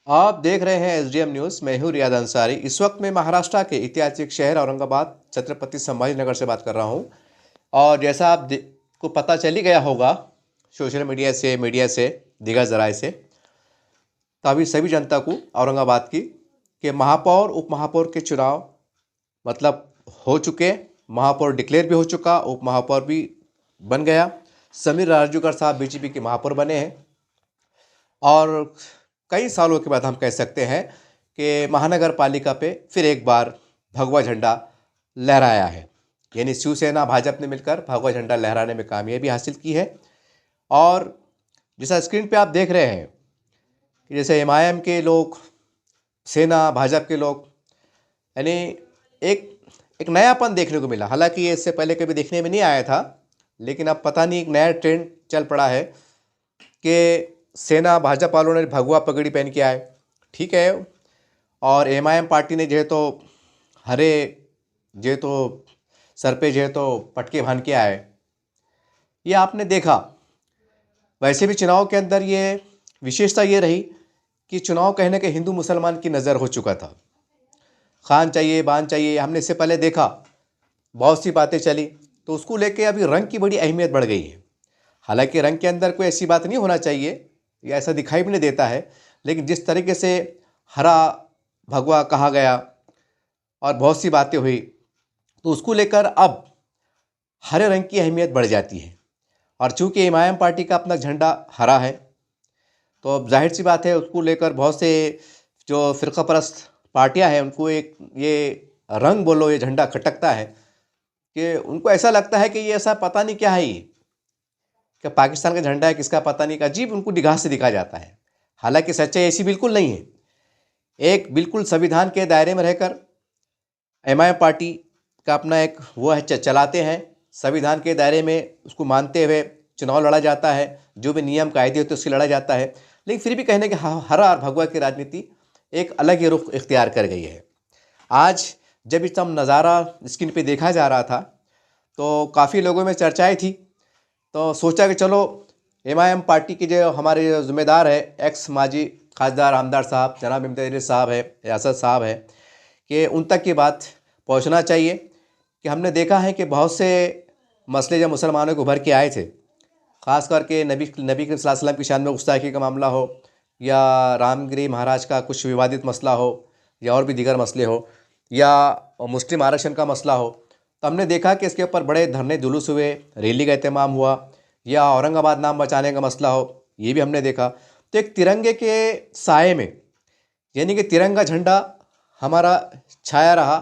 आप देख रहे हैं एसडीएम न्यूज़। मैं हूं रियाद अंसारी। इस वक्त मैं महाराष्ट्र के ऐतिहासिक शहर औरंगाबाद छत्रपति संभाजीनगर से बात कर रहा हूं। और जैसा को पता चल ही गया होगा सोशल मीडिया से, मीडिया से, दीगर जराए से, तो अभी सभी जनता को औरंगाबाद की कि महापौर उप महापौर के चुनाव मतलब हो चुके। महापौर डिक्लेयर भी हो चुका, उप महापौर भी बन गया। समीर राजूकर साहब बीजेपी के महापौर बने हैं। और कई सालों के बाद हम कह सकते हैं कि महानगर पालिका पे फिर एक बार भगवा झंडा लहराया है। यानी शिवसेना भाजपा ने मिलकर भगवा झंडा लहराने में कामयाबी हासिल की है। और जैसा स्क्रीन पे आप देख रहे हैं कि जैसे एमआईएम के लोग, सेना, भाजपा के लोग, यानी एक एक नयापन देखने को मिला। हालांकि ये इससे पहले कभी देखने में नहीं आया था, लेकिन अब पता नहीं एक नया ट्रेंड चल पड़ा है कि सेना, भाजपा वालों ने भगवा पगड़ी पहन के आए, ठीक है। और एमआईएम पार्टी ने जो है तो हरे जो है तो सर पे जो है तो पटके बांध के आए। ये आपने देखा। वैसे भी चुनाव के अंदर ये विशेषता ये रही कि चुनाव कहने के हिंदू मुसलमान की नज़र हो चुका था। खान चाहिए, बान चाहिए, हमने इससे पहले देखा, बहुत सी बातें चली। तो उसको लेके अभी रंग की बड़ी अहमियत बढ़ गई है। हालांकि रंग के अंदर कोई ऐसी बात नहीं होना चाहिए, या ऐसा दिखाई भी नहीं देता है, लेकिन जिस तरीके से हरा भगवा कहा गया और बहुत सी बातें हुई, तो उसको लेकर अब हरे रंग की अहमियत बढ़ जाती है। और चूंकि एमआईएम पार्टी का अपना झंडा हरा है, तो अब जाहिर सी बात है उसको लेकर बहुत से जो फ़िरका परस्त पार्टियां हैं, उनको एक ये रंग बोलो, ये झंडा खटकता है कि उनको ऐसा लगता है कि ये ऐसा पता नहीं क्या है, ये क्या पाकिस्तान का झंडा है, किसका पता नहीं, अजीब उनको निगाह से दिखा जाता है। हालांकि सच्चाई ऐसी बिल्कुल नहीं है। एक बिल्कुल संविधान के दायरे में रहकर एमआईएम पार्टी का अपना एक वो है, चलाते हैं। संविधान के दायरे में उसको मानते हुए चुनाव लड़ा जाता है, जो भी नियम कायदे होते हैं उससे लड़ा जाता है। लेकिन फिर भी कहने कि हरा और भगवा की राजनीति एक अलग ही रुख इख्तियार कर गई है। आज जब इस नज़ारा स्क्रीन पे देखा जा रहा था, तो काफ़ी लोगों में चर्चाएं थी। तो सोचा कि चलो एमआईएम पार्टी के जो हमारे ज़िम्मेदार है, एक्स माजी खासदार आमदार साहब जनाब इम्तियाज़ साहब है, यासर साहब है, कि उन तक की बात पहुंचना चाहिए। कि हमने देखा है कि बहुत से मसले जब मुसलमानों को उभर के आए थे, ख़ास करके नबी करीम सल्लल्लाहु अलैहि वसल्लम की शान में गुस्ताखी का मामला हो, या रामगिरी महाराज का कुछ विवादित मसला हो, या और भी दीगर मसले हो, या मुस्लिम आरक्षण का मसला हो, तो हमने देखा कि इसके ऊपर बड़े धरने जुलूस हुए, रैली का एहतमाम हुआ, या औरंगाबाद नाम बचाने का मसला हो, ये भी हमने देखा। तो एक तिरंगे के साए में, यानी कि तिरंगा झंडा हमारा छाया रहा,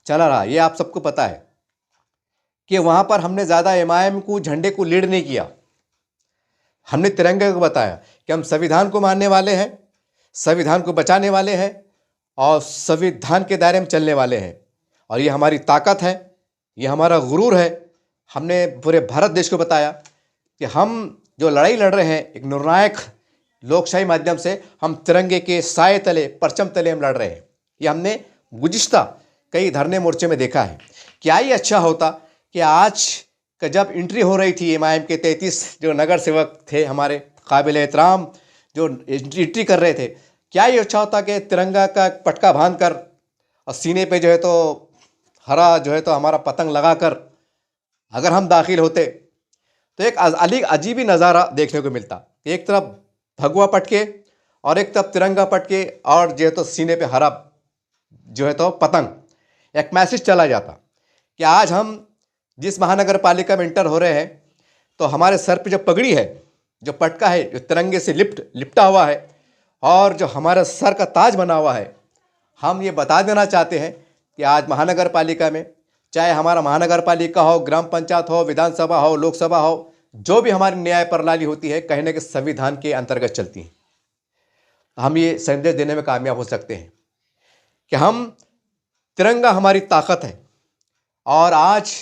चला रहा। ये आप सबको पता है कि वहाँ पर हमने ज़्यादा एमआईएम को, झंडे को लीड नहीं किया। हमने तिरंगे को बताया कि हम संविधान को मानने वाले हैं, संविधान को बचाने वाले हैं, और संविधान के दायरे में चलने वाले हैं। और ये हमारी ताकत है, ये हमारा गुरूर है। हमने पूरे भारत देश को बताया कि हम जो लड़ाई लड़ रहे हैं, एक निर्णायक लोकशाही माध्यम से, हम तिरंगे के साए तले, परचम तले हम लड़ रहे हैं। ये हमने गुज़िश्ता कई धरने मोर्चे में देखा है। क्या ये अच्छा होता कि आज का जब एंट्री हो रही थी एमआईएम के 33 जो नगर सेवक थे हमारे काबिल एहतराम, जो एंट्री कर रहे थे, क्या ये अच्छा होता कि तिरंगा का पटका बांध कर और सीने पे जो है तो हरा जो है तो हमारा पतंग लगाकर अगर हम दाखिल होते, तो एक अजीब ही नज़ारा देखने को मिलता। एक तरफ भगवा पटके और एक तरफ तिरंगा पटके, और जो है तो सीने पे हरा जो है तो पतंग। एक मैसेज चला जाता कि आज हम जिस महानगर पालिका में इंटर हो रहे हैं, तो हमारे सर पे जो पगड़ी है, जो पटका है, जो तिरंगे से लिपटा हुआ है, और जो हमारा सर का ताज बना हुआ है, हम ये बता देना चाहते हैं कि आज महानगर पालिका में, चाहे हमारा महानगर पालिका हो, ग्राम पंचायत हो, विधानसभा हो, लोकसभा हो, जो भी हमारी न्याय प्रणाली होती है, कहने के संविधान के अंतर्गत चलती है। हम ये संदेश देने में कामयाब हो सकते हैं कि हम, तिरंगा हमारी ताकत है। और आज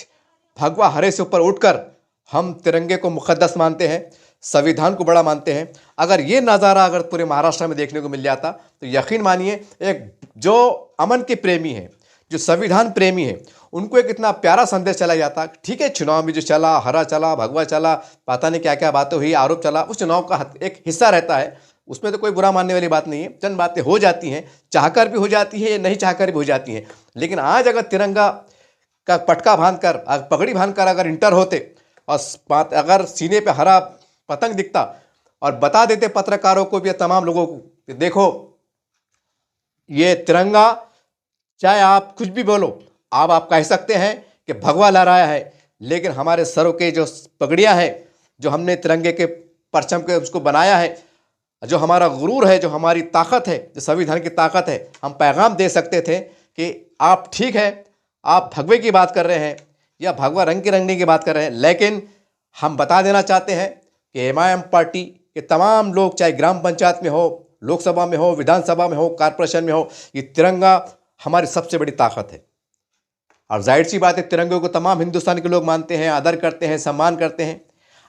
भगवा हरे से ऊपर उठकर हम तिरंगे को मुक़द्दस मानते हैं, संविधान को बड़ा मानते हैं। अगर ये नज़ारा अगर पूरे महाराष्ट्र में देखने को मिल जाता, तो यकीन मानिए एक जो अमन के प्रेमी हैं, जो संविधान प्रेमी हैं, उनको एक इतना प्यारा संदेश चला जाता। ठीक है, चुनाव में जो चला, हरा चला, भगवा चला, पता नहीं क्या क्या बातें हुई, आरोप चला, उस चुनाव का एक हिस्सा रहता है। उसमें तो कोई बुरा मानने वाली बात नहीं है। चंद बातें हो जाती हैं, चाहकर भी हो जाती है, नहीं चाहकर भी हो जाती हैं। लेकिन आज अगर तिरंगा का पटका बांधकर, पगड़ी बांधकर अगर इंटर होते और अगर सीने पे हरा पतंग दिखता और बता देते पत्रकारों को भी, तमाम लोगों को कि देखो ये तिरंगा, चाहे आप कुछ भी बोलो, आप कह सकते हैं कि भगवा लहराया है, लेकिन हमारे सरों के जो पगड़ियाँ हैं, जो हमने तिरंगे के परचम के उसको बनाया है, जो हमारा गुरूर है, जो हमारी ताकत है, जो संविधान की ताकत है, हम पैगाम दे सकते थे कि आप ठीक है, आप भगवे की बात कर रहे हैं या भगवा रंग की रंगने की बात कर रहे हैं, लेकिन हम बता देना चाहते हैं कि MIM पार्टी के तमाम लोग, चाहे ग्राम पंचायत में हो, लोकसभा में हो, विधानसभा में हो, कॉर्पोरेशन में हो, ये तिरंगा हमारी सबसे बड़ी ताकत है। और जाहिर सी बात है, तिरंगे को तमाम हिंदुस्तान के लोग मानते हैं, आदर करते हैं, सम्मान करते हैं,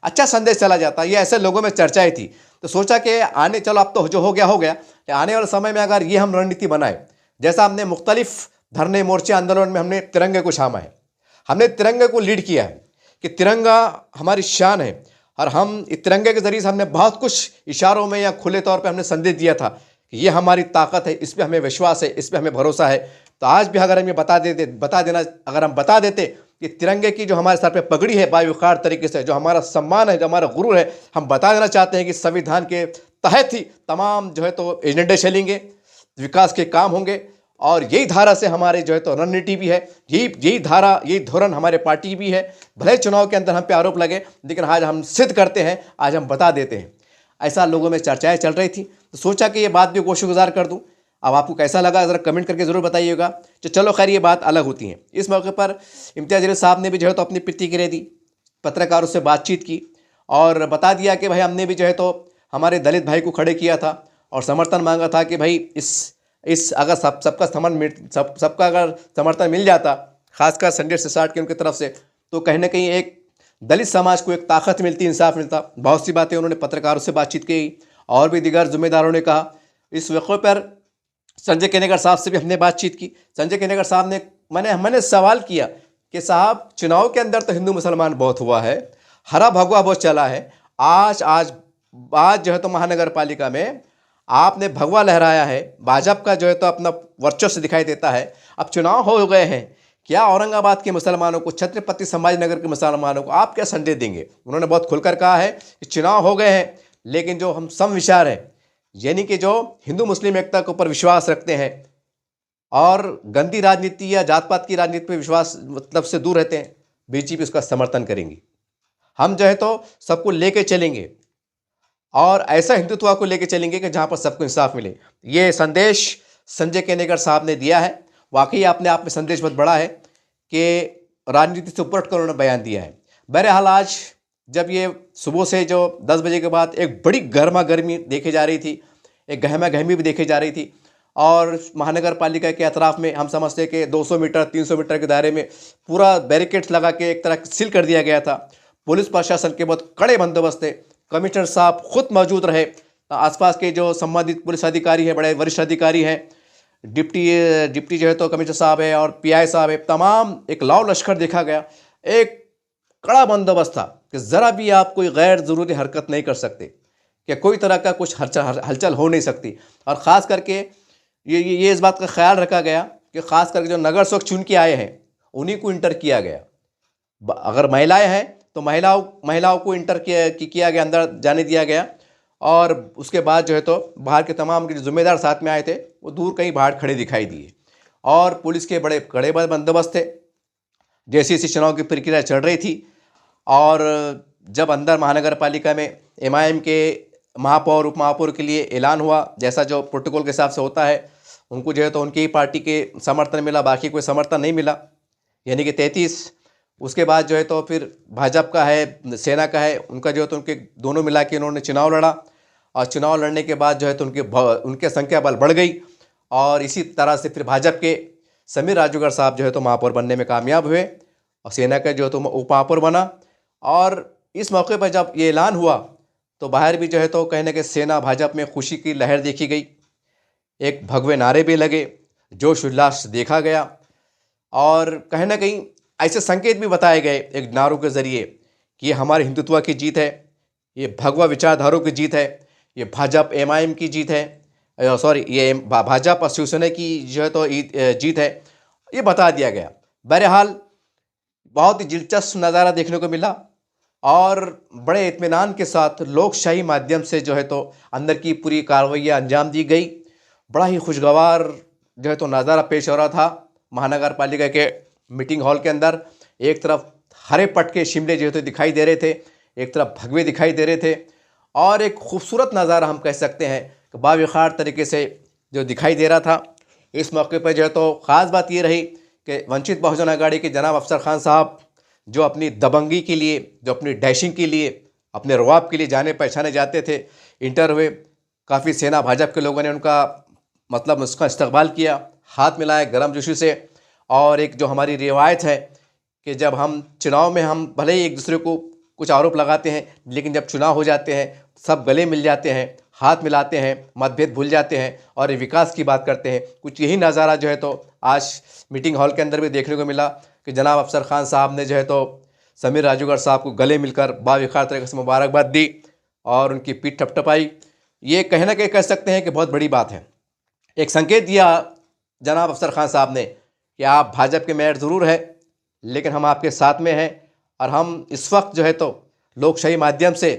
अच्छा संदेश चला जाता है। ये ऐसे लोगों में चर्चाएं थी, तो सोचा कि आने, चलो अब तो जो हो गया, आने वाले समय में अगर ये हम रणनीति बनाए, जैसा हमने मुख्तलिफ धरने, मोर्चे, आंदोलन में हमने तिरंगे को छामा है, हमने तिरंगे को लीड किया है कि तिरंगा हमारी शान है, और हम इस तिरंगे के जरिए से हमने बहुत कुछ इशारों में या खुले तौर पे हमने संदेश दिया था कि ये हमारी ताकत है, इस पर हमें विश्वास है, इस पर हमें भरोसा है। तो आज भी अगर हम ये बता देते कि तिरंगे की जो हमारे सर पे पगड़ी है, बावकार तरीके से, जो हमारा सम्मान है, जो हमारा गुरूर है, हम बता देना चाहते हैं कि संविधान के तहत ही तमाम जो है तो एजेंडे चलेंगे, विकास के काम होंगे, और यही धारा से हमारे जो है तो रणनीति भी है, यही धारा, यही धोरण हमारे पार्टी भी है। भले चुनाव के अंदर हम पे आरोप लगे, लेकिन आज हम सिद्ध करते हैं, आज हम बता देते हैं। ऐसा लोगों में चर्चाएं चल रही थी, तो सोचा कि ये बात भी गोशुगुजार कर दूं। अब आपको कैसा लगा ज़रा कमेंट करके ज़रूर बताइएगा। तो चलो खैर, ये बात अलग होती है। इस मौके पर इम्तियाज़ जलील साहब ने भी जो है तो अपनी प्रतिक्रिया दी, पत्रकारों से बातचीत की और बता दिया कि भाई हमने भी जो है तो हमारे दलित भाई को खड़े किया था और समर्थन मांगा था कि भाई इस अगर सबका अगर समर्थन मिल जाता, खासकर संजय सिसाट के उनकी तरफ से, तो कहीं ना कहीं एक दलित समाज को एक ताकत मिलती, इंसाफ मिलता। बहुत सी बातें उन्होंने पत्रकारों से बातचीत की और भी दीगर जिम्मेदारों ने कहा। इस मौके पर संजय केनेगर साहब से भी हमने बातचीत की। संजय केनेगर साहब ने, मैंने सवाल किया कि साहब, चुनाव के अंदर तो हिंदू मुसलमान बहुत हुआ है, हरा भगवा बहुत चला है, आज जो है तो महानगर पालिका में आपने भगवा लहराया है, भाजपा का जो है तो अपना वर्चस्व दिखाई देता है। अब चुनाव हो गए हैं, क्या औरंगाबाद के मुसलमानों को, छत्रपति संभाजीनगर के मुसलमानों को आप क्या संदेश देंगे? उन्होंने बहुत खुलकर कहा है कि चुनाव हो गए हैं, लेकिन जो हम सम विचार हैं, यानी कि जो हिंदू मुस्लिम एकता के ऊपर विश्वास रखते हैं और गंदी राजनीति या जात पात की राजनीति पर विश्वास मतलब से दूर रहते हैं, बीजेपी उसका समर्थन करेंगी। हम जो है तो सबको लेके चलेंगे और ऐसा हिंदुत्व को लेके चलेंगे कि जहाँ पर सबको इंसाफ मिले। ये संदेश संजय केनेगर साहब ने दिया है। वाकई अपने आप में संदेश बहुत बड़ा है कि राजनीति से ऊपर उठकर उन्होंने बयान दिया है। बहरहाल, आज जब ये सुबह से जो 10 बजे के बाद एक बड़ी गर्मा गर्मी देखी जा रही थी, एक गहमा गहमी भी देखी जा रही थी, और महानगर पालिका के अतराफ में हम समझते कि 200 मीटर 300 मीटर के दायरे में पूरा बैरिकेड्स लगा के एक तरह सील कर दिया गया था। पुलिस प्रशासन के बहुत कड़े बंदोबस्त थे, कमिश्नर साहब खुद मौजूद रहे, आसपास के जो संबंधित पुलिस अधिकारी हैं, बड़े वरिष्ठ अधिकारी हैं, डिप्टी जो है तो कमिश्नर साहब है और PI साहब है, तमाम एक लाव लश्कर देखा गया। एक कड़ा बंदोबस्त था कि ज़रा भी आप कोई गैर ज़रूरी हरकत नहीं कर सकते, कि कोई तरह का कुछ हलचल हो नहीं सकती। और ख़ास करके ये इस बात का ख्याल रखा गया कि ख़ास करके जो नगर सेवक चुन के आए हैं उन्हीं को इंटर किया गया। अगर महिलाएं हैं तो महिलाओं को इंटर किया गया, अंदर जाने दिया गया, और उसके बाद जो है तो बाहर के तमाम जो जिम्मेदार साथ में आए थे वो दूर कहीं बाहर खड़े दिखाई दिए, और पुलिस के बड़े कड़े बंदोबस्त थे। जैसी जैसी चुनाव की प्रक्रिया चल रही थी, और जब अंदर महानगर पालिका में MIM के महापौर उप महापौर के लिए ऐलान हुआ, जैसा जो प्रोटोकॉल के हिसाब से होता है, उनको जो है तो उनकी ही पार्टी के समर्थन मिला, बाकी कोई समर्थन नहीं मिला, यानी कि 33। उसके बाद जो है तो फिर भाजपा का है, सेना का है, उनका जो है तो उनके दोनों मिला के उन्होंने चुनाव लड़ा, और चुनाव लड़ने के बाद जो है तो उनके संख्या बल बढ़ गई, और इसी तरह से फिर भाजपा के समीर राजूगर साहब जो है तो महापौर बनने में कामयाब हुए, और सेना का जो है तो उप महापौर बना। और इस मौके पर जब ये ऐलान हुआ तो बाहर भी जो है तो कहीं ना कहीं सेना भाजपा में खुशी की लहर देखी गई, एक भगवे नारे भी लगे, जोश उल्लास देखा गया, और कहीं ना कहीं ऐसे संकेत भी बताए गए एक नारों के ज़रिए कि ये हमारे हिंदुत्व की जीत है, ये भगवा विचारधारों की जीत है, ये भाजपा एमआईएम की जीत है, सॉरी ये भाजपा और शिवसेना की जो है तो जीत है, ये बता दिया गया। बहरहाल बहुत ही दिलचस्प नज़ारा देखने को मिला और बड़े इत्मीनान के साथ लोकशाही माध्यम से जो है तो अंदर की पूरी कार्रवाइयाँ अंजाम दी गई। बड़ा ही खुशगवार जो है तो नज़ारा पेश हो रहा था महानगर पालिका के मीटिंग हॉल के अंदर। एक तरफ हरे पट के शिमले जो है तो दिखाई दे रहे थे, एक तरफ भगवे दिखाई दे रहे थे और एक खूबसूरत नज़ारा हम कह सकते हैं कि बावखार तरीके से जो दिखाई दे रहा था। इस मौके पर जो है तो ख़ास बात ये रही कि वंचित बहुजन अघाड़ी के जनाब अफसर खान साहब जो अपनी दबंगी के लिए, जो अपनी डैशिंग के लिए, अपने रवाब के लिए जाने पहचाने जाते थे, इंटर हुए। काफ़ी सेना भाजपा के लोगों ने उनका मतलब उसका इस्तकबाल किया, हाथ मिलाए गर्मजोशी से। और एक जो हमारी रिवायत है कि जब हम चुनाव में हम भले ही एक दूसरे को कुछ आरोप लगाते हैं, लेकिन जब चुनाव हो जाते हैं सब गले मिल जाते हैं, हाथ मिलाते हैं, मतभेद भूल जाते हैं और विकास की बात करते हैं। कुछ यही नज़ारा जो है तो आज मीटिंग हॉल के अंदर भी देखने को मिला कि जनाब अफसर खान साहब ने जो है तो समीर राजूगर साहब को गले मिलकर बावखार तरीके से मुबारकबाद दी और उनकी पीठ थपथपाई। ये कहीं ना कहीं कह सकते हैं कि बहुत बड़ी बात है। एक संकेत दिया जनाब अफसर खान साहब ने कि आप भाजपा के मेयर ज़रूर है, लेकिन हम आपके साथ में हैं और हम इस वक्त जो है तो लोकशाही माध्यम से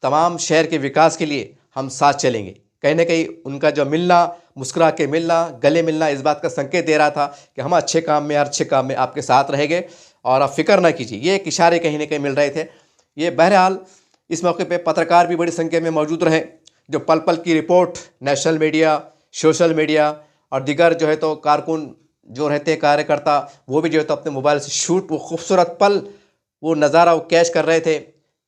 तमाम शहर के विकास के लिए हम साथ चलेंगे। कहीं ना कहीं उनका जो मिलना, मुस्कुरा के मिलना, गले मिलना इस बात का संकेत दे रहा था कि हम अच्छे काम में, हर अच्छे काम में आपके साथ रहेंगे और आप फिक्र ना कीजिए। ये एक इशारे कहीं ना कहीं मिल रहे थे। ये बहरहाल इस मौके पे पत्रकार भी बड़ी संख्या में मौजूद रहे, जो पल पल की report national media, social media और दीगर जो है तो कारकुन जो रहते हैं कार्यकर्ता, वो भी जो है तो अपने मोबाइल से शूट वो खूबसूरत पल, वो नज़ारा वो कैच कर रहे थे।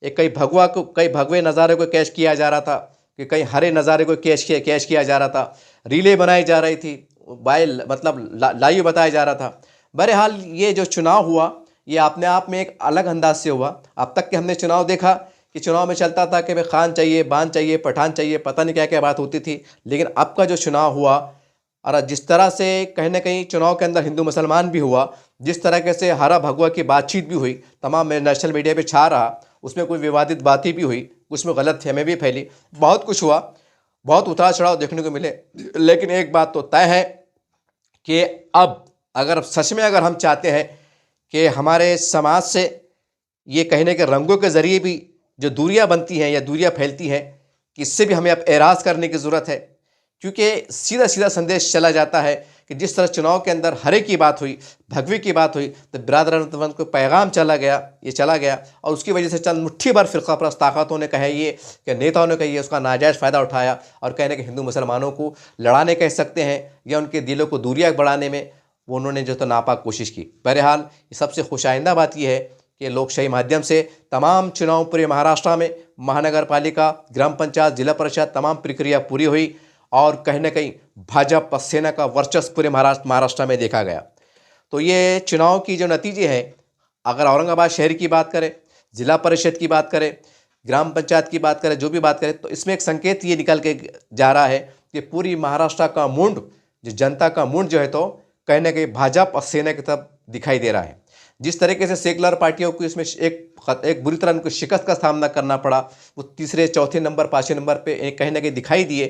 एक कई भगवे नज़ारे को कैच किया जा रहा था कि कई हरे नज़ारे को कैच किया जा रहा था। रीले बनाई जा रही थी, लाइव बताया जा रहा था। बहरहाल ये जो चुनाव हुआ ये अपने आप में एक अलग अंदाज से हुआ। अब तक के हमने चुनाव देखा कि चुनाव में चलता था कि भाई खान चाहिए, बान चाहिए, पठान चाहिए, पता नहीं क्या क्या बात होती थी। लेकिन अब का जो चुनाव हुआ और जिस तरह से कहीं ना कहीं चुनाव के अंदर हिंदू मुसलमान भी हुआ, जिस तरह से हरा भगवा की बातचीत भी हुई, तमाम नेशनल मीडिया पे छा रहा, उसमें कोई विवादित बातें भी हुई, उसमें गलतफहमी भी फैली, बहुत कुछ हुआ, बहुत उतार चढ़ाव देखने को मिले। लेकिन एक बात तो तय है कि अब अगर सच में अगर हम चाहते हैं कि हमारे समाज से ये कहने के रंगों के ज़रिए भी जो दूरियां बनती हैं या दूरियां फैलती हैं, कि इससे भी हमें अब एराज़ करने की ज़रूरत है। क्योंकि सीधा सीधा संदेश चला जाता है कि जिस तरह चुनाव के अंदर हरे की बात हुई, भगवे की बात हुई, तो बिरादरान को पैगाम चला गया और उसकी वजह से चंद मुट्ठी भर फ़िरक़ापरस्त ताकतों ने कहा ये कि नेताओं ने कही उसका नाजायज़ फ़ायदा उठाया और कहने के हिंदू मुसलमानों को लड़ाने कह सकते हैं या उनके दिलों को दूरियाँ बढ़ाने में वो उन्होंने जो तो नापाक कोशिश की। बहरहाल सबसे खुशाइंदा बात यह है कि लोकशाही माध्यम से तमाम चुनाव पूरे महाराष्ट्र में महानगर पालिका, ग्राम पंचायत, जिला परिषद तमाम प्रक्रिया पूरी हुई और कहीं ना कहीं भाजपा सेना का वर्चस्व पूरे महाराष्ट्र में देखा गया। तो ये चुनाव की जो नतीजे हैं, अगर औरंगाबाद शहर की बात करें, जिला परिषद की बात करें, ग्राम पंचायत की बात करें, जो भी बात करें, तो इसमें एक संकेत ये निकल के जा रहा है कि पूरी महाराष्ट्र का मूड, जो जनता का मूड जो है तो कहीं ना कहीं भाजपा और सेना की तरफ दिखाई दे रहा है। जिस तरीके से सेकुलर पार्टियों को इसमें एक बुरी तरह उनको शिकस्त का सामना करना पड़ा, वो तीसरे, चौथे नंबर, पाँचवें नंबर पे कहीं ना कहीं दिखाई दिए।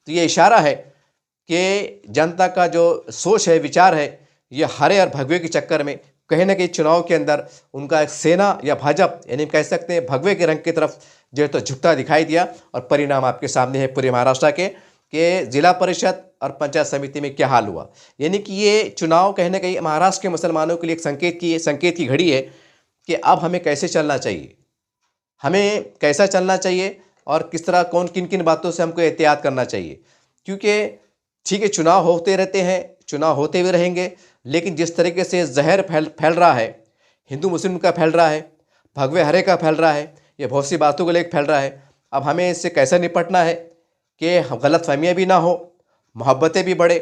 तो ये इशारा है कि जनता का जो सोच है, विचार है, ये हरे और भगवे के चक्कर में कहीं ना कहीं चुनाव के अंदर उनका एक सेना या भाजपा यानी कह सकते हैं भगवे के रंग की तरफ जो है तो झुकता दिखाई दिया। और परिणाम आपके सामने है पूरे महाराष्ट्र के कि जिला परिषद और पंचायत समिति में क्या हाल हुआ। यानी कि ये चुनाव कहीं ना कहीं महाराष्ट्र के मुसलमानों के लिए एक संकेत की घड़ी है कि अब हमें कैसे चलना चाहिए, हमें कैसा चलना चाहिए और किस तरह किन किन बातों से हमको एहतियात करना चाहिए। क्योंकि ठीक है, चुनाव होते रहते हैं, चुनाव होते हुए रहेंगे, लेकिन जिस तरीके से जहर फैल रहा है, हिंदू मुस्लिम का फैल रहा है, भगवे हरे का फैल रहा है, ये बहुत सी बातों को लेकर फैल रहा है। अब हमें इससे कैसे निपटना है कि गलत फहमियाँ भी ना हो, मोहब्बतें भी बढ़े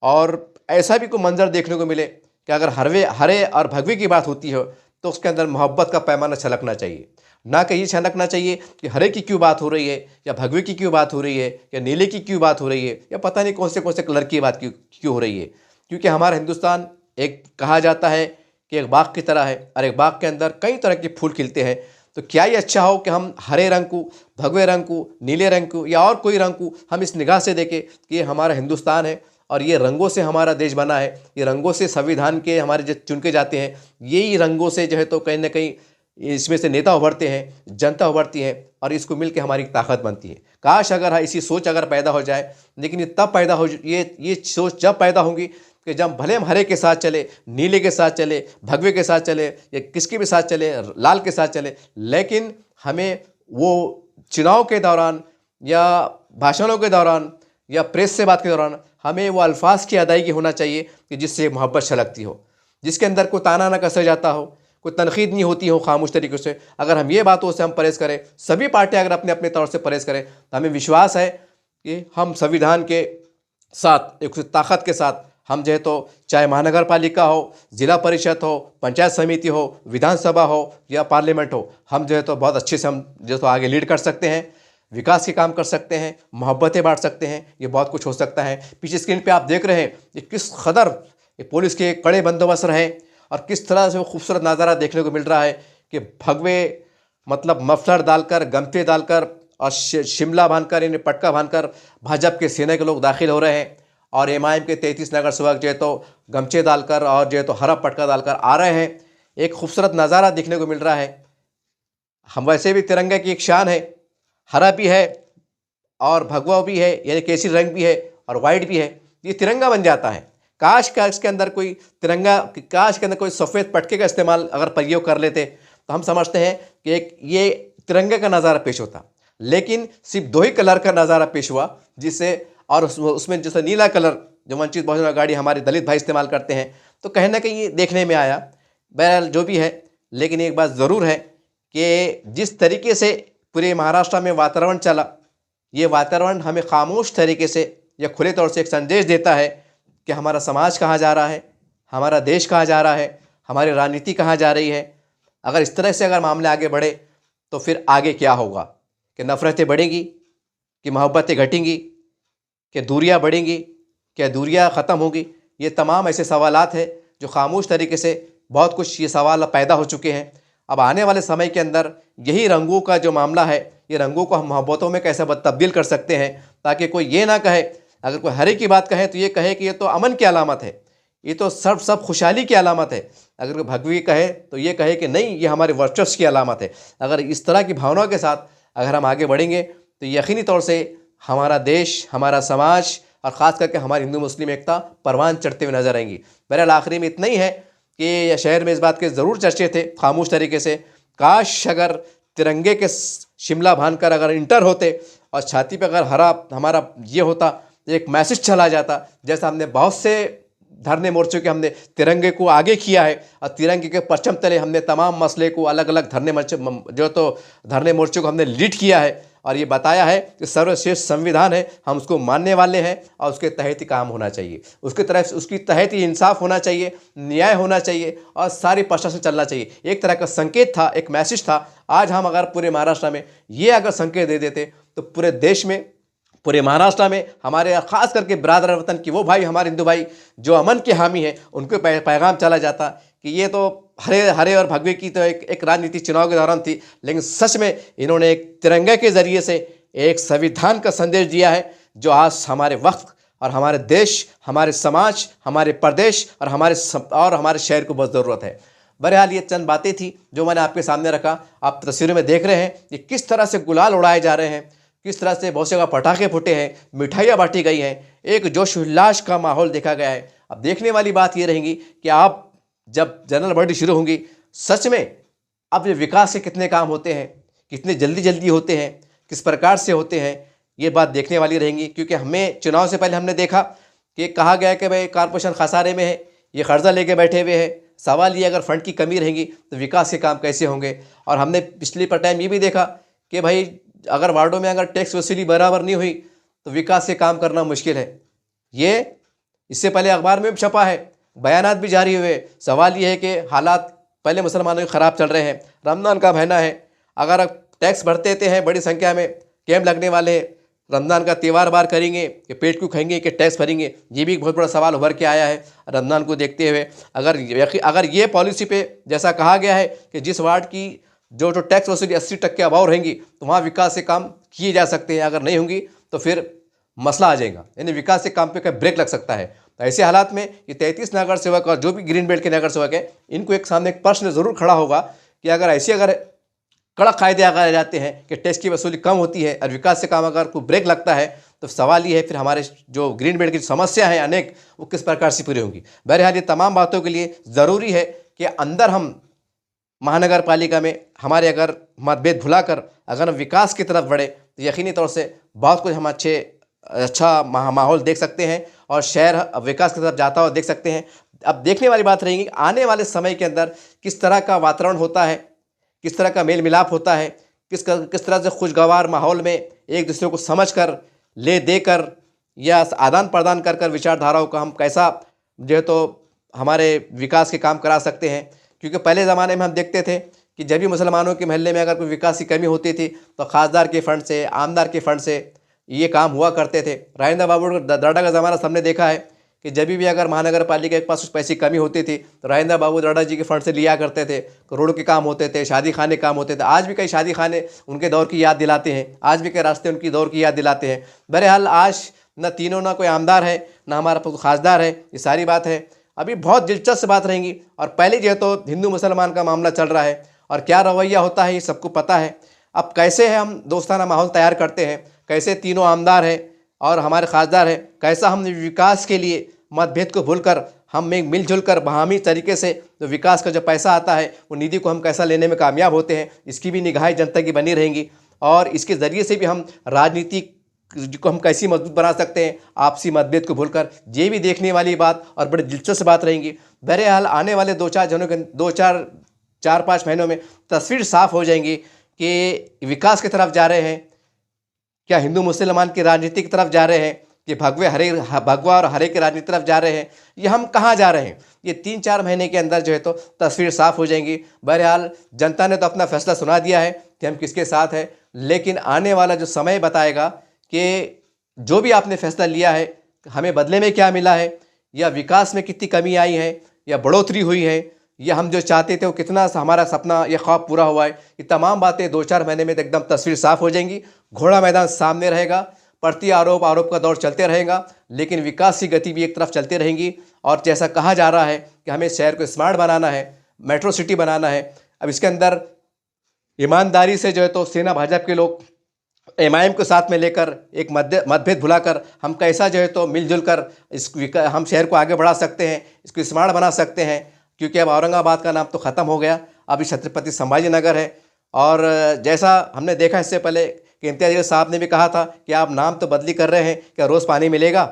और ऐसा भी कोई मंजर देखने को मिले कि अगर हरे और भगवे की बात होती हो तो उसके अंदर मोहब्बत का पैमाना छलकना चाहिए, ना कि ये छलकना चाहिए कि हरे की क्यों बात हो रही है या भगवे की क्यों बात हो रही है या नीले की क्यों बात हो रही है या पता नहीं कौन से कलर की बात क्यों हो रही है। क्योंकि हमारा हिंदुस्तान एक कहा जाता है कि एक बाग की तरह है और एक बाग के अंदर कई तरह के फूल खिलते हैं। तो क्या ये अच्छा हो कि हम हरे रंग को, भगवे रंग को, नीले रंग को या और कोई रंग को हम इस निगाह से देखें कि ये हमारा हिंदुस्तान है और ये रंगों से हमारा देश बना है, ये रंगों से संविधान के हमारे जो चुन के जाते हैं, यही रंगों से जो है तो कहीं ना कहीं इसमें से नेता उभरते हैं, जनता उभरती है और इसको मिल के हमारी ताकत बनती है। काश अगर ऐसी सोच अगर पैदा हो जाए, लेकिन ये तब पैदा हो, ये सोच जब पैदा होंगी कि जब भले हम हरे के साथ चले, नीले के साथ चले, भगवे के साथ चले या किसके भी साथ चले, लाल के साथ चले, लेकिन हमें वो चुनाव के दौरान या भाषणों के दौरान या प्रेस से बात के दौरान हमें वो अल्फाज की अदायगी होना चाहिए कि जिससे मोहब्बत छलकती हो, जिसके अंदर कोई ताना ना कसा जाता हो, कोई तनकीद नहीं होती हो खामोश तरीके से। अगर हम ये बातों से हम परहेज करें, सभी पार्टियां अगर अपने अपने तौर से परहेज करें, तो हमें विश्वास है कि हम संविधान के साथ, एक ताकत के साथ हम जो है तो चाहे महानगर पालिका हो, ज़िला परिषद हो, पंचायत समिति हो, विधानसभा हो या पार्लियामेंट हो, हम जो है तो बहुत अच्छे से हम जो है तो आगे लीड कर सकते हैं, विकास के काम कर सकते हैं, मोहब्बतें बांट सकते हैं, ये बहुत कुछ हो सकता है। पीछे स्क्रीन पे आप देख रहे हैं कि किस कदर पुलिस के कड़े बंदोबस्त रहे और किस तरह से वो खूबसूरत नज़ारा देखने को मिल रहा है कि भगवे मतलब मफलर डालकर, गमछे डालकर और शिमला बांधकर, इन्हें पटका बांधकर भाजपा के सेना के लोग दाखिल हो रहे हैं और एमआईएम के 33 नगर सेवक जो है तो गमछे डालकर और जो है तो हरा पटका डालकर आ रहे हैं। एक खूबसूरत नज़ारा देखने को मिल रहा है। हम वैसे भी तिरंगे की एक शान है, हरा भी है और भगवा भी है, यानी केसरी रंग भी है और वाइट भी है, ये तिरंगा बन जाता है। काश का इसके अंदर कोई तिरंगा, काश के अंदर कोई सफ़ेद पटके का इस्तेमाल अगर प्रयोग कर लेते तो हम समझते हैं कि एक ये तिरंगे का नज़ारा पेश होता, लेकिन सिर्फ 2 ही कलर का नज़ारा पेश हुआ, जिससे और उसमें जैसे नीला कलर जो वंचित बहुजन आघाड़ी हमारे दलित भाई इस्तेमाल करते हैं, तो कहीं ना कहीं ये देखने में आया। बहरहाल जो भी है, लेकिन एक बात ज़रूर है कि जिस तरीके से पूरे महाराष्ट्र में वातावरण चला, ये वातावरण हमें खामोश तरीके से या खुले तौर से एक संदेश देता है कि हमारा समाज कहाँ जा रहा है, हमारा देश कहाँ जा रहा है, हमारी राजनीति कहाँ जा रही है। अगर इस तरह से अगर मामले आगे बढ़े तो फिर आगे क्या होगा, कि नफ़रतें बढ़ेंगी, कि मोहब्बतें घटेंगी, कि दूरियां बढ़ेंगी, क्या दूरियां ख़त्म होंगी। ये तमाम ऐसे सवालात हैं जो खामोश तरीके से बहुत कुछ ये सवाल पैदा हो चुके हैं। अब आने वाले समय के अंदर यही रंगों का जो मामला है, ये रंगों को हम मोहब्बतों में कैसे तब्दील कर सकते हैं, ताकि कोई ये ना कहे, अगर कोई हरे की बात कहे तो ये कहे कि ये तो अमन की अलामत है, ये तो सब खुशहाली की अलामत है। अगर कोई भगवी कहे तो ये कहे कि नहीं, ये हमारे वर्चस्व की अलामत है। अगर इस तरह की भावनाओं के साथ अगर हम आगे बढ़ेंगे तो यकीनी तौर से हमारा देश, हमारा समाज और ख़ास करके हमारी हिंदू मुस्लिम एकता परवान चढ़ते हुए नजर आएंगी। बहरहाल आखिरी में इतना ही है कि शहर में इस बात के ज़रूर चर्चे थे खामोश तरीके से, काश अगर तिरंगे के शिमला बांधकर अगर इंटर होते और छाती पे अगर हरा हमारा ये होता, एक मैसेज चला जाता। जैसा हमने बहुत से धरने मोर्चों के हमने तिरंगे को आगे किया है और तिरंगे के परचम तले हमने तमाम मसले को अलग अलग धरने मोर्चों को हमने लीड किया है और ये बताया है कि सर्वश्रेष्ठ संविधान है, हम उसको मानने वाले हैं और उसके तहत ही काम होना चाहिए, उसकी तरफ उसकी तहत ही इंसाफ होना चाहिए, न्याय होना चाहिए और सारी प्रशासन चलना चाहिए। एक तरह का संकेत था, एक मैसेज था। आज हम अगर पूरे महाराष्ट्र में ये अगर संकेत दे देते तो पूरे देश में, पूरे महाराष्ट्र में हमारे ख़ास करके बिरादर वतन की वो भाई, हमारे हिंदू भाई जो अमन के हामी हैं, उनको पैगाम चला जाता कि ये तो हरे और भगवे की तो एक राजनीति चुनाव के दौरान थी, लेकिन सच में इन्होंने एक तिरंगे के ज़रिए से एक संविधान का संदेश दिया है जो आज हमारे वक्त और हमारे देश, हमारे समाज, हमारे प्रदेश और हमारे शहर को बहुत ज़रूरत है। बहरहाल ये चंद बातें थी जो मैंने आपके सामने रखा। आप तस्वीरों में देख रहे हैं कि किस तरह से गुलाल उड़ाए जा रहे हैं, किस तरह से बहुत से पटाखे फूटे हैं, मिठाइयाँ बांटी गई हैं, एक जोश उल्लास का माहौल देखा गया है। अब देखने वाली बात ये रहेगी कि आप जब जनरल बॉडी शुरू होंगी, सच में अब ये विकास के कितने काम होते हैं, कितने जल्दी होते हैं, किस प्रकार से होते हैं, ये बात देखने वाली रहेंगी। क्योंकि हमें चुनाव से पहले हमने देखा कि कहा गया कि भाई कॉरपोरेशन खसारे में है, ये कर्जा लेके बैठे हुए हैं। सवाल ये अगर फंड की कमी रहेगी तो विकास के काम कैसे होंगे। और हमने पिछले टाइम ये भी देखा कि भाई अगर वार्डों में अगर टैक्स वसूली बराबर नहीं हुई तो विकास के काम करना मुश्किल है। ये इससे पहले अखबार में भी छपा है, बयानात भी जारी हुए। सवाल ये है कि हालात पहले मुसलमानों के ख़राब चल रहे हैं, रमज़ान का महीना है, अगर टैक्स भरते हैं, बड़ी संख्या में कैंप लगने वाले हैं, रमज़ान का त्यौहार बार करेंगे कि पेट क्यों खाएंगे कि टैक्स भरेंगे, ये भी एक बहुत बड़ा सवाल उभर के आया है रमज़ान को देखते हुए। अगर ये पॉलिसी पे जैसा कहा गया है कि जिस वार्ड की जो जो टैक्स वसूली 80% के अभाव रहेंगी तो वहाँ विकास के काम किए जा सकते हैं, अगर नहीं होंगी तो फिर मसला आ जाएगा, यानी विकास के काम पे कहीं ब्रेक लग सकता है। तो ऐसे हालात में ये 33 नगर सेवक और जो भी ग्रीन बेल्ट के नगर सेवक हैं, इनको एक सामने एक प्रश्न जरूर खड़ा होगा कि अगर कड़क कायदे अगर जाते हैं कि टैक्स की वसूली कम होती है और विकास से काम अगर कोई ब्रेक लगता है, तो सवाल ये है फिर हमारे जो ग्रीन बेल्ट की समस्या है अनेक, वो किस प्रकार से पूरी होंगी। बहरहाल ये तमाम बातों के लिए ज़रूरी है कि अंदर हम महानगर पालिका में हमारे अगर मतभेद भुलाकर अगर हम विकास की तरफ बढ़े तो यकीनी तौर से बहुत कुछ हम अच्छा माहौल देख सकते हैं और शहर विकास की तरफ जाता हुआ देख सकते हैं। अब देखने वाली बात रहेगी आने वाले समय के अंदर किस तरह का वातावरण होता है, किस तरह का मेल मिलाप होता है, किस तरह से खुशगवार माहौल में एक दूसरे को समझ कर ले देकर या आदान प्रदान कर कर विचारधाराओं का हम कैसा जो है तो हमारे विकास के काम करा सकते हैं। क्योंकि पहले ज़माने में हम देखते थे कि जब भी मुसलमानों के मोहल्ले में अगर कोई विकास की कमी होती थी तो खासदार के फंड से, आमदार के फंड से ये काम हुआ करते थे। राजेंद्र बाबू दर्डा का ज़माना सबने देखा है कि जब भी अगर महानगर पालिका के पास कुछ पैसे की कमी होती थी तो राजेंद्र बाबू दर्डा जी के फंड से लिया करते थे, करोड़ों के काम होते थे, शादी खाने काम होते थे। आज भी कई शादी खाने उनके दौर की याद दिलाते हैं, आज भी कई रास्ते उनकी दौर की याद दिलाते हैं। बहरहाल आज न तीनों ना कोई आमदार है न हमारा खासदार है, ये सारी बात है। अभी बहुत दिलचस्प बात रहेंगी और पहले जो है तो हिंदू मुसलमान का मामला चल रहा है और क्या रवैया होता है ये सबको पता है। अब कैसे है हम दोस्ताना माहौल तैयार करते हैं, कैसे तीनों आमदार है और हमारे खासदार है, कैसा हम विकास के लिए मतभेद को भूलकर हम एक मिलजुल कर बहामी तरीके से जो विकास का जो पैसा आता है वो निधि को हम कैसा लेने में कामयाब होते हैं, इसकी भी निगाहें जनता की बनी रहेंगी। और इसके ज़रिए से भी हम राजनीति को हम कैसी मजबूत बना सकते हैं आपसी मतभेद को भूलकर, ये भी देखने वाली बात और बड़ी दिलचस्प बात रहेंगी। बहरहाल आने वाले 2-4 महीनों में तस्वीर साफ हो जाएंगी कि विकास की तरफ जा रहे हैं, क्या हिंदू मुसलमान की राजनीति की तरफ जा रहे हैं, कि भगवा और हरे की राजनीति तरफ जा रहे हैं, ये हम कहाँ जा रहे हैं। ये 3-4 महीने के अंदर जो है तो तस्वीर साफ हो जाएंगी। बहरहाल जनता ने तो अपना फैसला सुना दिया है कि हम किसके साथ हैं, लेकिन आने वाला जो समय बताएगा कि जो भी आपने फैसला लिया है हमें बदले में क्या मिला है, या विकास में कितनी कमी आई है या बढ़ोतरी हुई है, या हम जो चाहते थे वो कितना हमारा सपना या ख्वाब पूरा हुआ है। ये तमाम बातें 2-4 महीने में एकदम तस्वीर साफ हो जाएंगी। घोड़ा मैदान सामने रहेगा, प्रति आरोप का दौर चलते रहेगा, लेकिन विकास की गति भी एक तरफ चलती रहेंगी। और जैसा कहा जा रहा है कि हमें शहर को स्मार्ट बनाना है, मेट्रो सिटी बनाना है। अब इसके अंदर ईमानदारी से जो है तो सेना भाजपा के लोग एमआईएम को साथ में लेकर एक मतभेद भुलाकर हम कैसा जो है तो मिलजुल कर हम शहर को आगे बढ़ा सकते हैं, इसको स्मार्ट बना सकते हैं। क्योंकि अब औरंगाबाद का नाम तो ख़त्म हो गया, अभी छत्रपति संभाजी नगर है। और जैसा हमने देखा इससे पहले कि इम्तियाज़ साहब ने भी कहा था कि आप नाम तो बदली कर रहे हैं, क्या रोज़ पानी मिलेगा,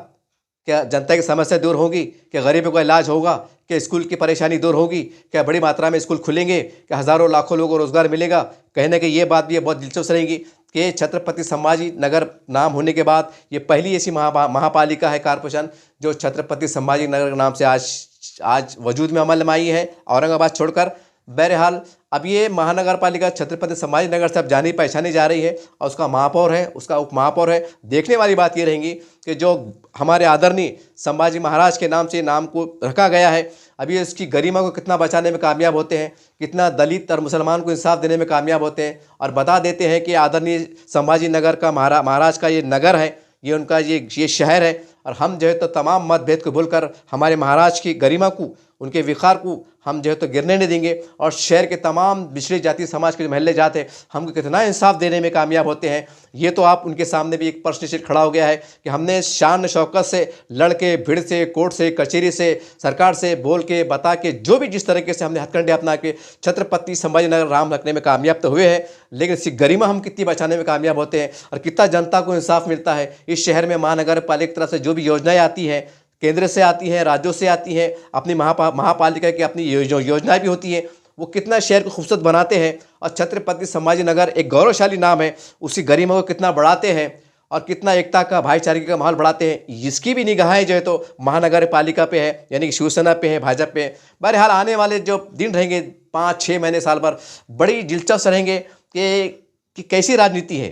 क्या जनता की समस्या दूर होगी, क्या गरीबों का इलाज होगा, क्या स्कूल की परेशानी दूर होगी, क्या बड़ी मात्रा में स्कूल खुलेंगे, क्या हज़ारों लाखों लोगों को रोज़गार मिलेगा। कहीं ना कहीं ये बात भी बहुत दिलचस्प रहेगी कि छत्रपति संभाजी नगर नाम होने के बाद ये पहली ऐसी महापालिका है कारपोरेशन जो छत्रपति संभाजी नगर के नाम से आज वजूद में अमल में आई है, औरंगाबाद छोड़कर। बहरहाल अब ये महानगर पालिका छत्रपति संभाजी नगर से अब जानी पहचानी जा रही है और उसका महापौर है, उसका उप महापौर है। देखने वाली बात ये रहेंगी कि जो हमारे आदरणीय संभाजी महाराज के नाम से नाम को रखा गया है, अभी इसकी गरिमा को कितना बचाने में कामयाब होते हैं, कितना दलित और मुसलमान को इंसाफ देने में कामयाब होते हैं। और बता देते हैं कि आदरणीय संभाजी नगर का महाराज का ये नगर है, ये उनका ये शहर है। और हम जो है तो तमाम मतभेद को भूलकर हमारे महाराज की गरिमा को, उनके विकार को हम जो है तो गिरने नहीं देंगे। और शहर के तमाम पिछड़ी जाति समाज के जो महल्ले जाते हैं हमको कितना इंसाफ देने में कामयाब होते हैं, ये तो आप उनके सामने भी एक प्रश्न चिन्ह खड़ा हो गया है कि हमने शान शौकत से लड़के भिड़ से, कोर्ट से, कचहरी से, सरकार से बोल के बता के जो भी जिस तरीके से हमने हथकंडे अपना के छत्रपति संभाजी नगर राम रखने में कामयाब तो हुए हैं, लेकिन इसकी गरिमा हम कितनी बचाने में कामयाब होते हैं और कितना जनता को इंसाफ मिलता है। इस शहर में महानगर पालिका की तरफ से जो भी योजनाएं आती हैं, केंद्र से आती हैं, राज्यों से आती हैं, अपनी महापालिका की अपनी योजनाएं भी होती हैं, वो कितना शहर को खूबसूरत बनाते हैं। और छत्रपति संभाजी नगर एक गौरवशाली नाम है, उसी गरिमा को कितना बढ़ाते हैं और कितना एकता का, भाईचारे का माहौल बढ़ाते हैं, इसकी भी निगाहें जो है तो महानगर पालिका पे है, यानी कि शिवसेना पे है, भाजपा पे। बहरहाल आने वाले जो दिन रहेंगे 5-6 महीने, साल भर बड़ी दिलचस्प रहेंगे कि कैसी राजनीति है,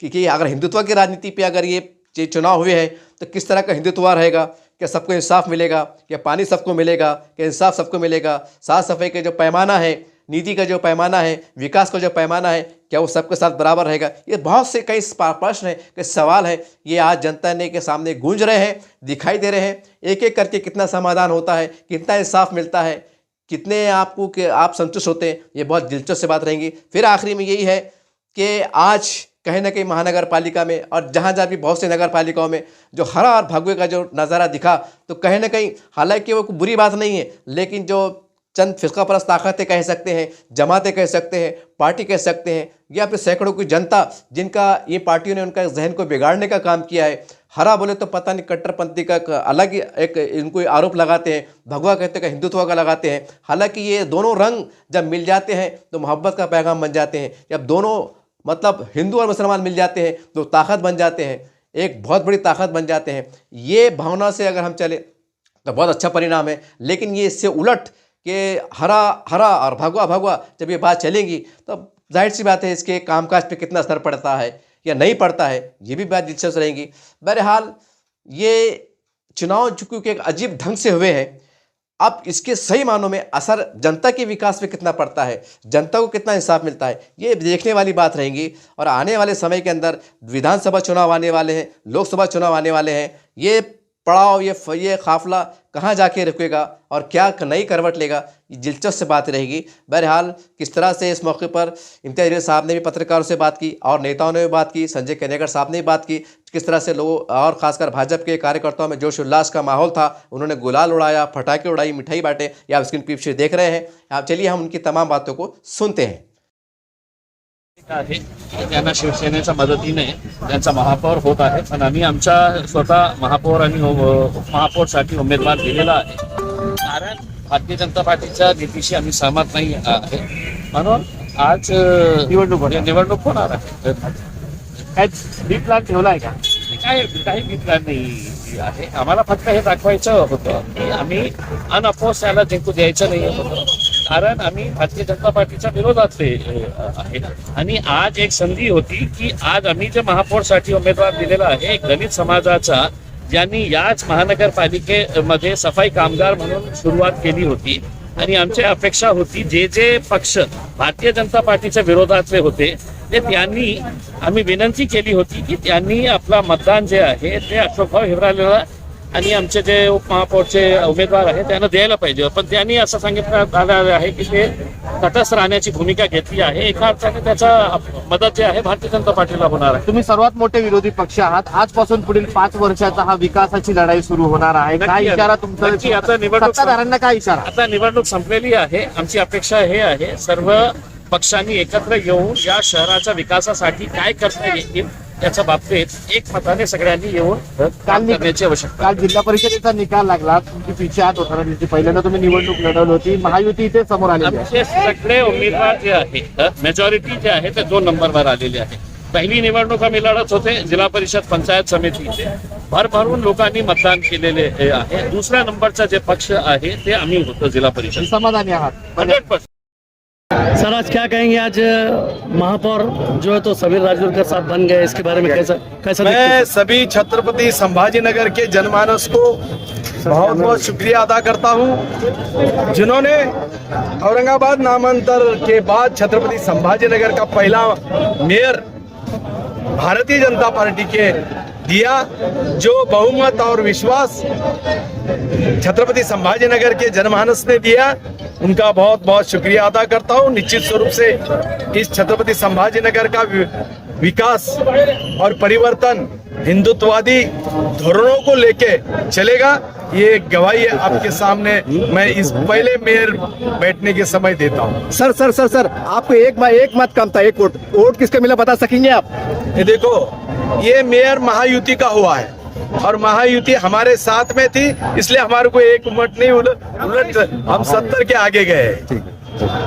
कि अगर हिंदुत्व की राजनीति पे अगर ये चुनाव हुए हैं तो किस तरह का हिंदुत्व रहेगा, क्या सबको इंसाफ मिलेगा, क्या पानी सबको मिलेगा, क्या इंसाफ सबको मिलेगा, साफ सफाई के जो पैमाना है नीति का जो पैमाना है, विकास का जो पैमाना है, क्या वो सबके साथ बराबर रहेगा? ये बहुत से कई प्रश्न हैं, कई सवाल हैं, ये आज जनता ने के सामने गूंज रहे हैं, दिखाई दे रहे हैं। एक एक करके कितना समाधान होता है, कितना इंसाफ मिलता है, कितने आपको कि आप संतुष्ट होते हैं, ये बहुत दिलचस्प बात रहेंगी। फिर आखिरी में यही है कि आज कहीं ना कहीं महानगर पालिका में और जहाँ भी बहुत से नगर पालिकाओं में जो हरा और भगवे का जो नज़ारा दिखा, तो कहीं ना कहीं हालांकि वो कोई बुरी बात नहीं है, लेकिन जो चंद फिरका परस्त ताकतें कह सकते हैं, जमातें कह सकते हैं, पार्टी कह सकते हैं, या फिर सैकड़ों की जनता जिनका ये पार्टियों ने उनका जहन को बिगाड़ने का काम किया है। हरा बोले तो पता नहीं कट्टरपंथी का अलग ही एक इनको आरोप लगाते हैं, भगवा कहते हैं, हिंदुत्व का लगाते हैं। हालांकि ये दोनों रंग जब मिल जाते हैं तो मोहब्बत का पैगाम बन जाते हैं। जब दोनों मतलब हिंदू और मुसलमान मिल जाते हैं तो ताकत बन जाते हैं, एक बहुत बड़ी ताकत बन जाते हैं। ये भावना से अगर हम चले तो बहुत अच्छा परिणाम है। लेकिन ये इससे उलट कि हरा हरा और भगवा भगवा जब ये बात चलेगी तो जाहिर सी बात है इसके कामकाज पे कितना असर पड़ता है या नहीं पड़ता है, ये भी बात दिलचस्प रहेगी। बहरहाल ये चुनाव चूंकि एक अजीब ढंग से हुए हैं, अब इसके सही मानों में असर जनता के विकास पे कितना पड़ता है, जनता को कितना इंसाफ मिलता है, ये देखने वाली बात रहेंगी। और आने वाले समय के अंदर विधानसभा चुनाव आने वाले हैं, लोकसभा चुनाव आने वाले हैं, ये पड़ाव ये काफिला कहाँ जाके रुकेगा और क्या नई करवट लेगा, ये दिलचस्प बात रहेगी। बहरहाल किस तरह से इस मौके पर इम्तियाज़ जलील साहब ने भी पत्रकारों से बात की और नेताओं ने भी बात की, संजय कनेगर साहब ने भी बात की, किस तरह से लोगों और ख़ासकर भाजपा के कार्यकर्ताओं में जोश उल्लास का माहौल था, उन्होंने गुलाल उड़ाया, पटाखे उड़ाई, मिठाई बांटे, या आप स्क्रीन पीछे देख रहे हैं। आप चलिए हम उनकी तमाम बातों को सुनते हैं। आहे त्यांना शिवसेनेच्या मदतीने त्यांचा महापौर होत आहे, पण आम्ही आमच्या स्वतः महापौर आणि उपमहापौरसाठी उमेदवार दिलेला आहे। कारण भारतीय जनता पार्टीच्या नीतीशी आम्ही सहमत नाही आहे, म्हणून आज निवडणूक होणार आहे। काय बी प्लॅन ठेवलाय का? काही बी प्लॅन नाही आहे। आम्हाला फक्त हे दाखवायचं होतं की आम्ही अनअपोज त्याला जिंकू द्यायचं नाही होतं, कारण आम्ही भारतीय जनता पार्टीच्या विरोधातले आहे। आणि आज एक संधी होती की आज आम्ही जे महापौरसाठी उमेदवार दिलेला आहे दलित समाजाचा, ज्यांनी याच महानगरपालिकेमध्ये सफाई कामगार म्हणून सुरुवात केली होती, आणि आमची अपेक्षा होती जे जे पक्ष भारतीय जनता पार्टीच्या विरोधातले होते ते त्यांनी आम्ही विनंती केली होती की त्यांनी आपला मतदान जे आहे ते अशोकभाऊ हिवरालेला आणि आमचे जे उपमहापौरचे उमेदवार आहेत त्यांना द्यायला पाहिजे, पण त्यांनी असं सांगितलं आलं आहे की ते तटस्थ राहण्याची भूमिका घेतली आहे। एका अर्थाने त्याचा मदत जे आहे भारतीय जनता पार्टीला होणार आहे। तुम्ही सर्वात मोठे विरोधी पक्ष आहात, आजपासून पुढील 5 वर्षाचा हा विकासाची लढाई सुरू होणार आहे, काय इशारा तुमचा? आता निवडणूक सत्ताधाऱ्यांना काय इशारा? आता निवडणूक संपलेली आहे, आमची अपेक्षा हे आहे सर्व पक्षांनी एकत्र येऊन या शहराच्या विकासासाठी काय करता येईल याच्या बाबतीत एकमताने सगळ्यांनी येऊन काम करण्याची आवश्यकता। काल जिल्हा परिषदेचा निकाल लागला, तुमची पिछे हात होता, पहिल्यांदा तुम्ही निवडणूक लढवली होती, महायुती इथे समोर आली। आमचे सगळे उमेदवार जे आहेत मेजॉरिटी जे आहे ते 2 नंबरवर आलेले आहे। पहिली निवडणूक आम्ही लढत होते जिल्हा परिषद पंचायत समितीचे, भरभरून लोकांनी मतदान केलेले आहे। दुसऱ्या नंबरचा जे पक्ष आहे ते आम्ही होतो जिल्हा परिषद। समाधानी आहात? 100%। सर आज क्या कहेंगे, आज महापौर जो है तो समीर राजगुरकर साहब बन गए, इसके बारे में कैसा मैं सभी छत्रपति संभाजीनगर के जनमानस को बहुत बहुत शुक्रिया अदा करता हूं, जिन्होंने औरंगाबाद नामांतर के बाद छत्रपति संभाजीनगर का पहला मेयर भारतीय जनता पार्टी के दिया। जो बहुमत और विश्वास छत्रपति संभाजीनगर के जनमानस ने दिया, उनका बहुत बहुत शुक्रिया अदा करता हूं। निश्चित स्वरूप से इस छत्रपति संभाजीनगर का विकास और परिवर्तन हिंदुत्ववादी धोरणों को लेके चलेगा, ये गवाही आपके सामने मैं इस पहले मेयर बैठने के समय देता हूं। सर आपको एक मत कम था, एक वोट किसका मिला बता सकेंगे आप? ये देखो, ये मेयर महायुति का हुआ है और महायुति हमारे साथ में थी, इसलिए हमारे को एक मत नहीं उलट हम 70 के आगे गए।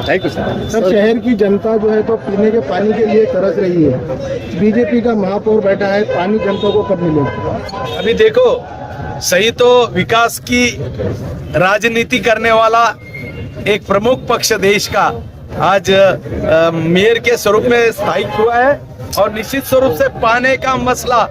Thank you sir. सर शहर की जनता जो है तो पीने के पानी के लिए तरस रही है, बीजेपी का महापौर बैठा है, पानी जनता को कब मिलेगा? अभी देखो, सही तो विकास की राजनीति करने वाला एक प्रमुख पक्ष देश का आज मेयर के स्वरूप में स्थायिक हुआ है, और निश्चित स्वरूप से पानी का मसला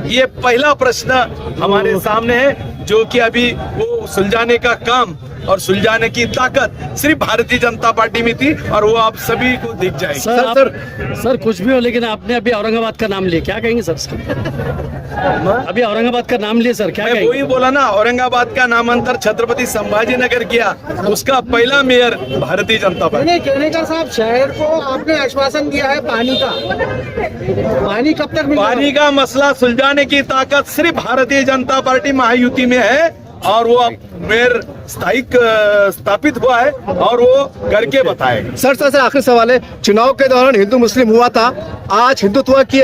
ये पहला प्रश्न हमारे सामने है। जो कि अभी वो सुलझाने का काम और सुलझाने की ताकत सिर्फ भारतीय जनता पार्टी में थी, और वो आप सभी को दिख जाएगी। सर कुछ भी हो, लेकिन आपने अभी औरंगाबाद का नाम लिया, क्या कहेंगे सर? अभी औरंगाबाद का नाम लिया सर, क्या मैं कहेंगे? वही बोला ना, औरंगाबाद का नामांतर छत्रपति संभाजी नगर किया, उसका पहला मेयर भारतीय जनता पार्टी। कहने का साहब, शहर को आपने आश्वासन दिया है पानी का, पानी कब तक मिलेगा? पानी का मसला सुलझाने की ताकत सिर्फ भारतीय जनता पार्टी महायुति में है, और वो अब मेयर स्थापित हुआ है और वो करके बताएगा। सर आखिरी सवाल है, चुनाव के दौरान हिंदू मुस्लिम हुआ था, आज हिंदुत्व की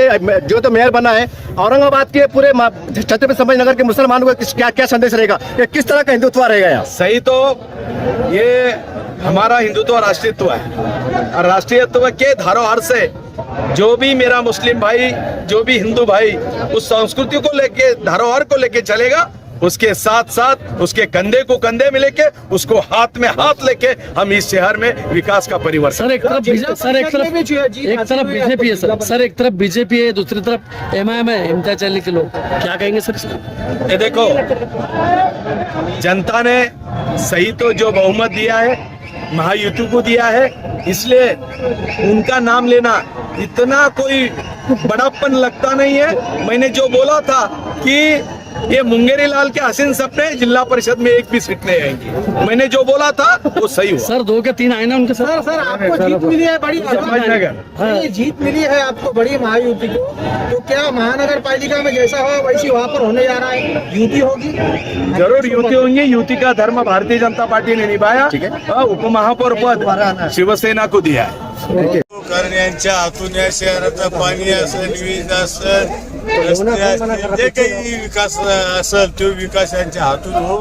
जो तो मेयर बना है, औरंगाबाद के पूरे छत्रपति संभाजी नगर के मुसलमानों को क्या संदेश रहेगा, ये किस तरह का हिंदुत्व रहेगा यहाँ? सही तो ये हमारा हिंदुत्व राष्ट्रीयत्व है, और राष्ट्रीयत्व के धरोहर से जो भी मेरा मुस्लिम भाई, जो भी हिंदू भाई उस संस्कृति को लेके, धरोहर को लेके चलेगा, उसके साथ साथ उसके कंधे को कंधे में लेके, उसको हाथ में हाथ लेके हम इस शहर में विकास का परिवर्तन। सर एक तरफ बीजेपी है सर, एक तरफ बीजेपी है, दूसरी तरफ एमआईएम है, इम्तियाज अली के लोग, क्या कहेंगे सर? ये देखो, जनता ने सही तो जो बहुमत दिया है महायुति को दिया है, इसलिए उनका नाम लेना इतना कोई बड़ापन लगता नहीं है। मैंने जो बोला था कि ये मुंगेरी लाल के हसीन सपने, जिला परिषद में एक भी सीट नहीं आएंगी, मैंने जो बोला था वो सही हुआ। सर 2 के 3 आए ना उनके साथ। सर आपको जीत मिली है बड़ी, संभाजीनगर जीत मिली है आपको बड़ी महायुति को, तो क्या महानगर पालिका में जैसा हो वैसी वहाँ पर होने जा रहा है, युति होगी? जरूर युति होंगी। युति का धर्म भारतीय जनता पार्टी ने निभाया, उपमहापौर पद शिवसेना को दिया है। करण्याच्या हातून या शहराचं पाणी असेल, वीज असेल, रस्ते असतील, जे काही विकास असेल तो विकास यांच्या हातून हो,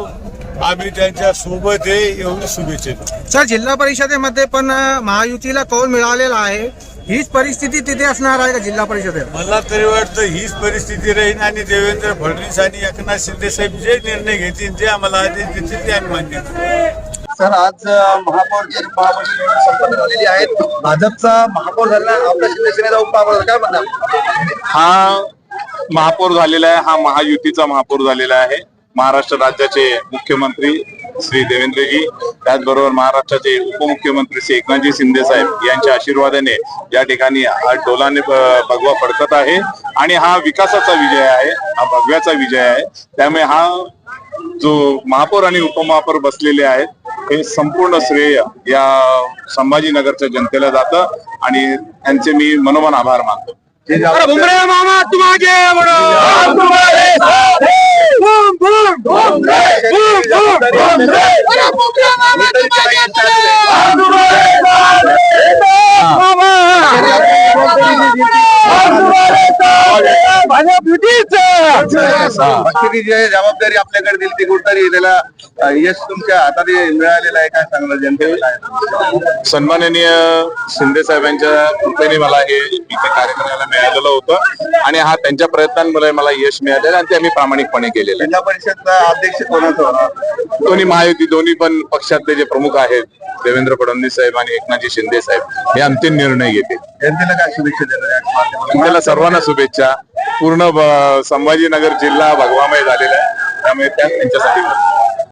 आम्ही त्यांच्या सोबत आहे, एवढी शुभेच्छा देतो। सर जिल्हा परिषदेमध्ये पण महायुतीला कौल मिळालेला आहे, हीच परिस्थिती तिथे असणार आहे का जिल्हा परिषदेत? मला तरी वाटतं हीच परिस्थिती राहील, आणि देवेंद्र फडणवीस आणि एकनाथ शिंदे साहेब जे निर्णय घेतील, जे आम्हाला आदेश देतील ते आम्ही मान्य करू। सर आज महापौरची निवडणूक संपन्न झालेली आहे, भाजपचा महापौर झाला, आपल्या शिवसेनेचा उपमहापौर, काय म्हणणार? हा महापौर झालेला आहे, हा महायुतीचा महापौर झालेला आहे। महाराष्ट्र राज्याचे मुख्यमंत्री श्री देवेंद्रजी, त्याचबरोबर महाराष्ट्राचे उपमुख्यमंत्री श्री एकनाथजी शिंदे साहेब यांच्या आशीर्वादाने या ठिकाणी आज डोलाने भगवा फडकत आहे, आणि हा विकासाचा विजय आहे, हा भगव्याचा विजय आहे। त्यामुळे हा जो महापौर आणि उपमहापौर बसलेले आहेत, हे संपूर्ण श्रेय या संभाजीनगरच्या जनतेला जातं, आणि त्यांचे मी मनोमन आभार मानतो। मामा तुम आगे बढ़ो, हम तुम्हारे साथ हैं, बूम बूम बूम रे, बूम बूम बूम रे, अरे बुमरे मामा तुम आगे बढ़ो, हम तुम्हारे साथ हैं, मामा हम तुम्हारे साथ हैं, भाजप युतीचं। बाकी जी जबाबदारी आपल्याकडे दिली ती कुठतरी त्याला यश तुमच्या हातात मिळालेलं आहे, काय सांगणार जनतेला? सन्माननीय शिंदे साहेबांच्या कृपेने मला हे इथे कार्यक्रमाला मिळालेलं होतं, आणि हा त्यांच्या प्रयत्नांमुळे मला यश मिळालेलं, आणि ते आम्ही प्रामाणिकपणे केलेलं आहे। जिल्हा परिषदचा अध्यक्ष कोणाचा होणार? दोन्ही महायुती, दोन्ही पण पक्षातले जे प्रमुख आहेत, देवेंद्र फडणवीस साहेब आणि एकनाथजी शिंदे साहेब, हे अंतिम निर्णय घेतील। जनतेला काय शुभेच्छा देणार? जनतेला सर्वांना शुभेच्छा। पूर्ण संभाजीनगर जिल्हा भगवामय झालेला आहे, त्यामुळे त्या त्यांच्यासाठी